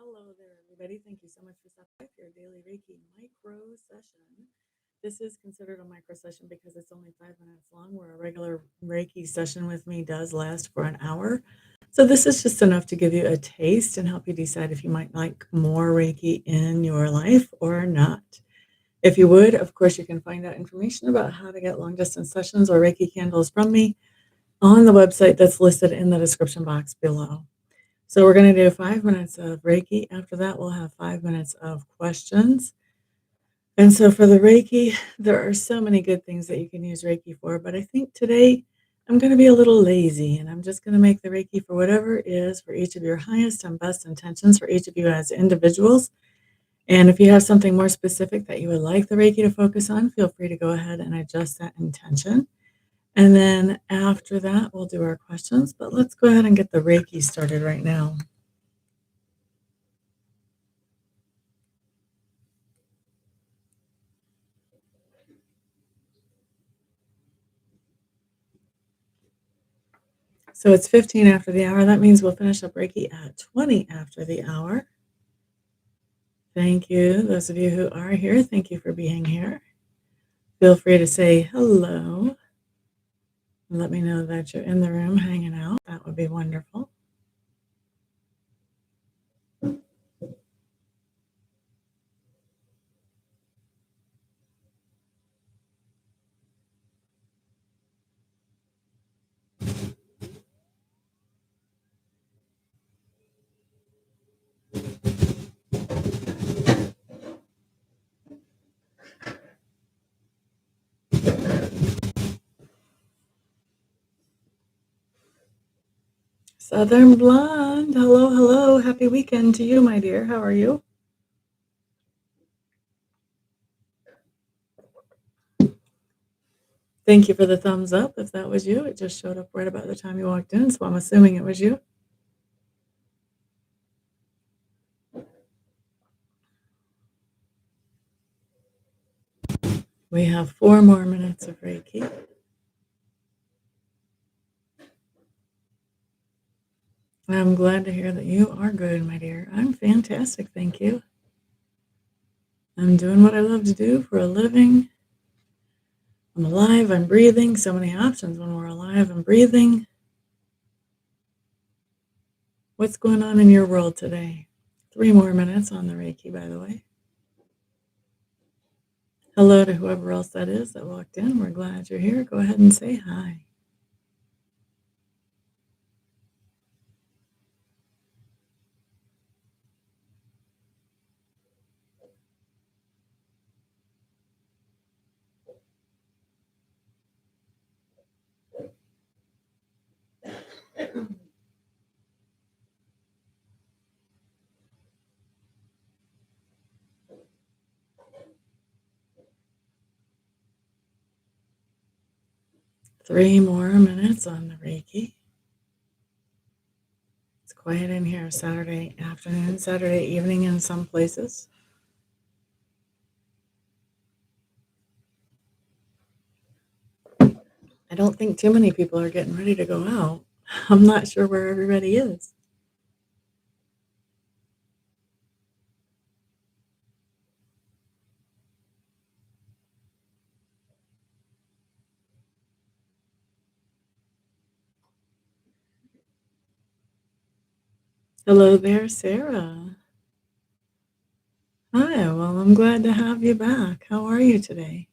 Hello there, everybody. Thank you so much for stopping by for your daily Reiki micro session. This is considered a micro session because it's only 5 minutes long, where a regular Reiki session with me does last for an hour. So, this is just enough to give you a taste and help you decide if you might like more Reiki in your life or not. If you would, of course, you can find out information about how to get long distance sessions or Reiki candles from me on the website that's listed in the description box below. So we're going to do 5 minutes of Reiki. After that, we'll have 5 minutes of questions. And so for the Reiki, there are so many good things that you can use Reiki for. But I think today I'm going to be a little lazy and I'm just going to make the Reiki for whatever is for each of your highest and best intentions for each of you as individuals. And if you have something more specific that you would like the Reiki to focus on, feel free to go ahead and adjust that intention. And then after that, we'll do our questions. But let's go ahead and get the Reiki started right now. So it's 15 after the hour. That means we'll finish up Reiki at 20 after the hour. Thank you. Those of you who are here, thank you for being here. Feel free to say hello and let me know that you're in the room hanging out. That would be wonderful. Southern Blonde, hello, hello. Happy weekend to you, my dear. How are you? Thank you for the thumbs up. If that was you, it just showed up right about the time you walked in, so I'm assuming it was you. We have 4 more minutes of Reiki. I'm glad to hear that you are good, my dear. I'm fantastic, thank you. I'm doing what I love to do for a living. I'm alive, I'm breathing. So many options when we're alive and breathing. What's going on in your world today? 3 more minutes on the Reiki, by the way. Hello to whoever else that is that walked in. We're glad you're here. Go ahead and say hi. Three more minutes on the Reiki. It's quiet in here Saturday afternoon, Saturday evening in some places. I don't think too many people are getting ready to go out. I'm not sure where everybody is. Hello there, Sarah. Hi, well, I'm glad to have you back. How are you today?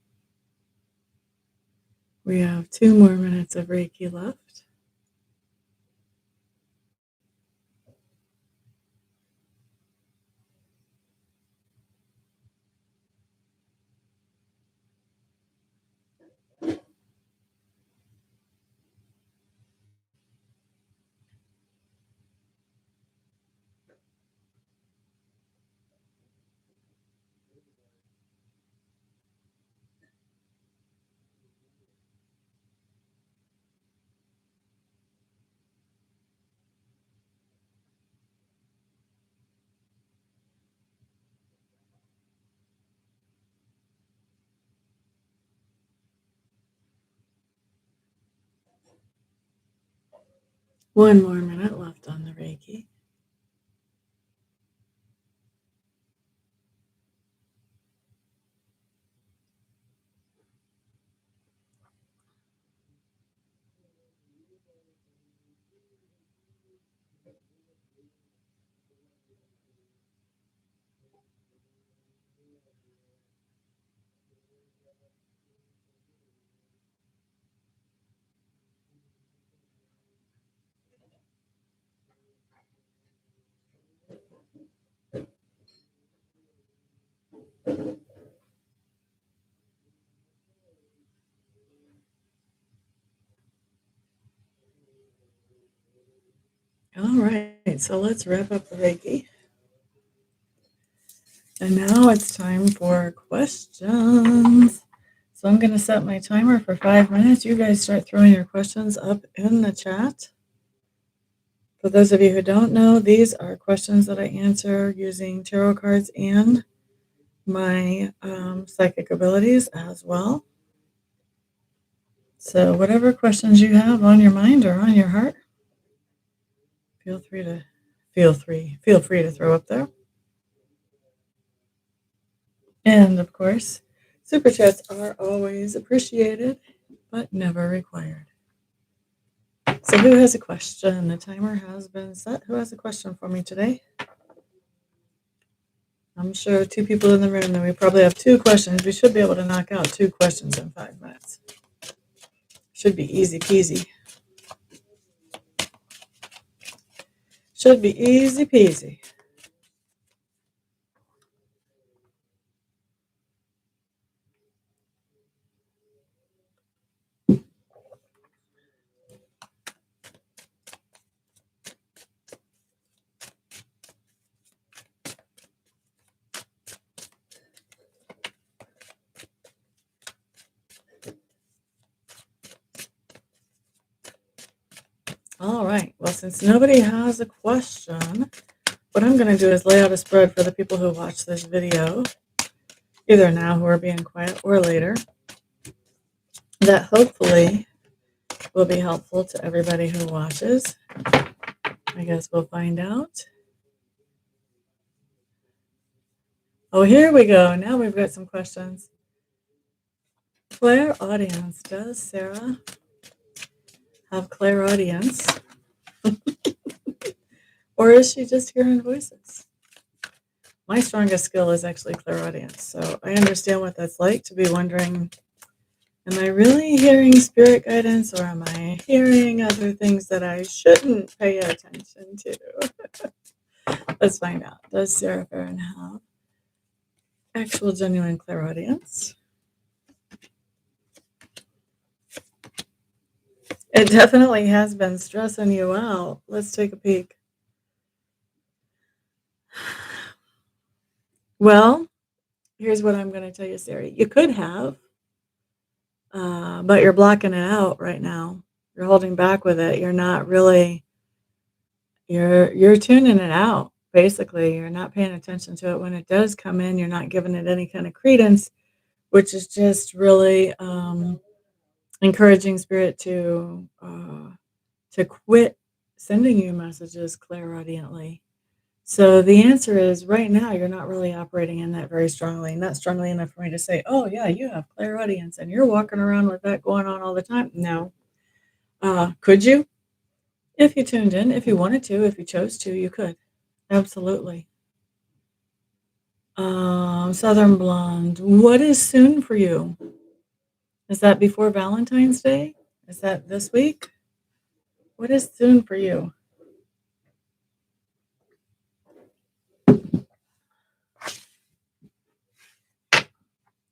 We have 2 more minutes of Reiki left. One more minute left on the Reiki. All right, so let's wrap up the Reiki. And now it's time for questions. So I'm going to set my timer for 5 minutes. You guys start throwing your questions up in the chat. For those of you who don't know, these are questions that I answer using tarot cards and my psychic abilities as well. So whatever questions you have on your mind or on your heart, feel free to throw up there. And of course, super chats are always appreciated, but never required. So who has a question? The timer has been set. Who has a question for me today? I'm sure 2 people in the room, then we probably have 2 questions. We should be able to knock out 2 questions in 5 minutes. Should be easy peasy. Should be easy peasy. All right. Well, since nobody has a question, what I'm going to do is lay out a spread for the people who watch this video, either now who are being quiet or later, that hopefully will be helpful to everybody who watches. I guess we'll find out. Oh, here we go. Now we've got some questions. Clairaudience. Does Sarah have clairaudience? Or is she just hearing voices? My strongest skill is actually clairaudience. So I understand what that's like to be wondering, am I really hearing spirit guidance or am I hearing other things that I shouldn't pay attention to? Let's find out. Does Sarah Farron have actual genuine clairaudience? It definitely has been stressing you out. Let's take a peek. Well, here's what I'm going to tell you, Sarah. You could have, but you're blocking it out right now. You're holding back with it. You're not really, you're tuning it out. Basically, you're not paying attention to it when it does come in. You're not giving it any kind of credence, which is just really encouraging spirit to quit sending you messages clairaudiently. So the answer is right now you're not really operating in that very strongly, not strongly enough for me to say, oh yeah, you have clairaudience and you're walking around with that going on all the time. No. Could you? If you tuned in, if you wanted to, if you chose to, you could. Absolutely. Southern Blonde, what is soon for you? Is that before Valentine's Day? Is that this week? What is soon for you?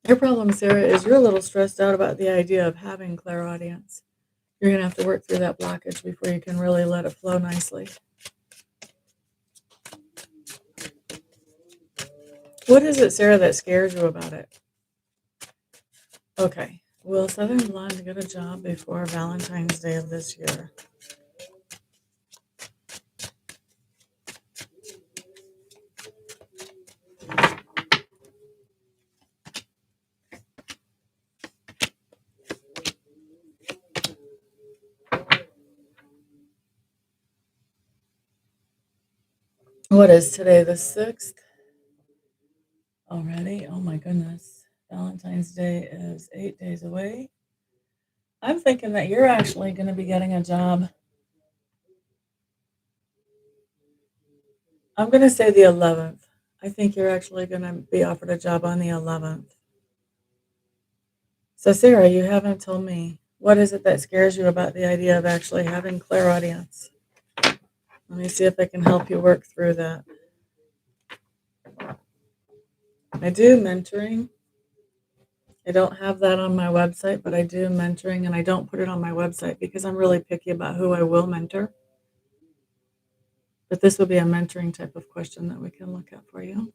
Your problem, Sarah, is you're a little stressed out about the idea of having clairaudience. You're going to have to work through that blockage before you can really let it flow nicely. What is it, Sarah, that scares you about it? Okay. Will Southern Blonde get a job before Valentine's Day of this year? What is today, the 6th? Already? Oh my goodness. Valentine's Day is 8 days away. I'm thinking that you're actually going to be getting a job. I'm going to say the 11th. I think you're actually going to be offered a job on the 11th. So, Sarah, you haven't told me, what is it that scares you about the idea of actually having clairaudience? Let me see if I can help you work through that. I do mentoring. I don't have that on my website, but I do mentoring, and I don't put it on my website because I'm really picky about who I will mentor. But this would be a mentoring type of question that we can look at for you.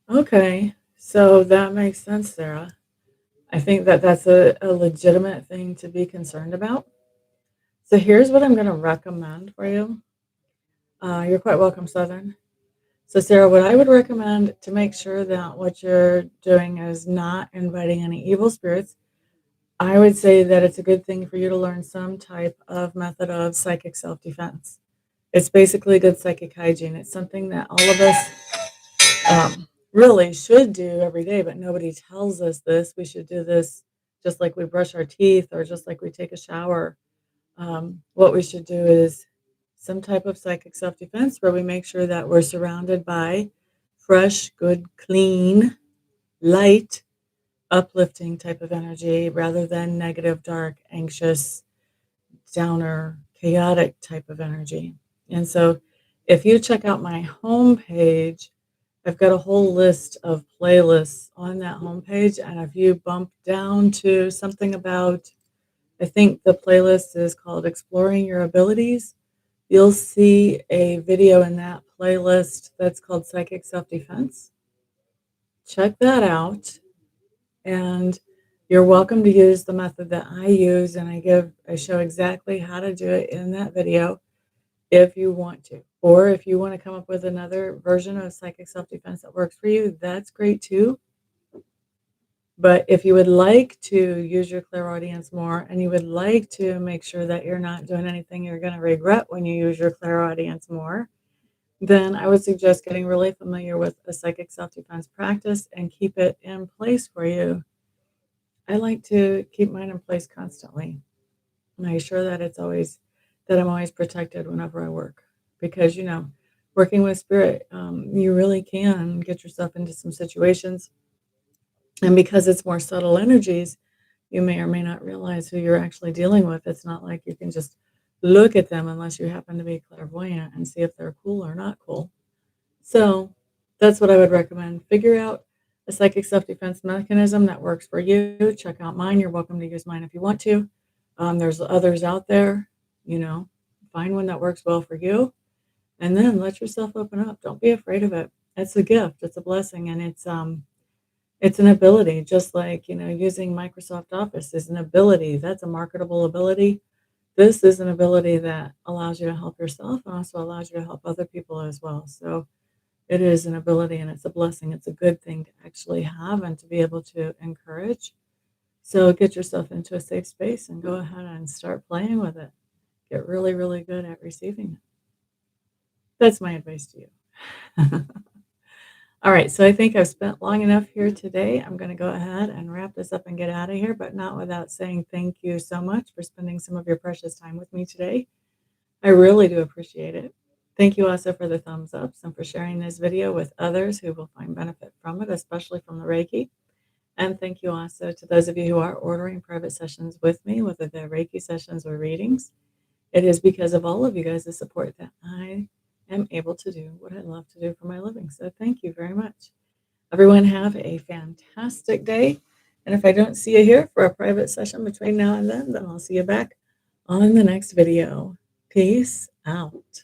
Okay, so that makes sense, Sarah. I think that that's a legitimate thing to be concerned about. So here's what I'm going to recommend for you. You're quite welcome, Southern. So, Sarah, what I would recommend to make sure that what you're doing is not inviting any evil spirits, I would say that it's a good thing for you to learn some type of method of psychic self defense. It's basically good psychic hygiene. It's something that all of us really should do every day, but nobody tells us this. We should do this just like we brush our teeth or just like we take a shower. What we should do is some type of psychic self defense where we make sure that we're surrounded by fresh, good, clean, light, uplifting type of energy rather than negative, dark, anxious, downer, chaotic type of energy. And so if you check out my homepage, I've got a whole list of playlists on that homepage. And if you bump down to something about, I think the playlist is called Exploring Your Abilities, you'll see a video in that playlist that's called Psychic Self Defense. Check that out. And you're welcome to use the method that I use, and I show exactly how to do it in that video if you want to. Or if you want to come up with another version of psychic self-defense that works for you, that's great too. But if you would like to use your clairaudience more and you would like to make sure that you're not doing anything you're going to regret when you use your clairaudience more, then I would suggest getting really familiar with a psychic self-defense practice and keep it in place for you. I like to keep mine in place constantly. Make sure that I'm always protected whenever I work, because working with spirit, you really can get yourself into some situations, and because it's more subtle energies, you may or may not realize who you're actually dealing with. It's not like you can just look at them unless you happen to be clairvoyant and see if they're cool or not cool. So that's what I would recommend. Figure out a psychic self-defense mechanism that works for you. Check out mine. You're welcome to use mine if you want to. There's others out there, you know, find one that works well for you, and then let yourself open up. Don't be afraid of it. It's a gift. It's a blessing. And it's an ability, just like, using Microsoft Office is an ability. That's a marketable ability. This is an ability that allows you to help yourself and also allows you to help other people as well. So it is an ability and it's a blessing. It's a good thing to actually have and to be able to encourage. So get yourself into a safe space and go ahead and start playing with it. Get really, really good at receiving it. That's my advice to you. All right, so I think I've spent long enough here today. I'm going to go ahead and wrap this up and get out of here, but not without saying thank you so much for spending some of your precious time with me today. I really do appreciate it. Thank you also for the thumbs ups and for sharing this video with others who will find benefit from it, especially from the Reiki. And thank you also to those of you who are ordering private sessions with me, whether they're Reiki sessions or readings. It is because of all of you guys' support that I am able to do what I love to do for my living. So thank you very much. Everyone have a fantastic day. And if I don't see you here for a private session between now and then I'll see you back on the next video. Peace out.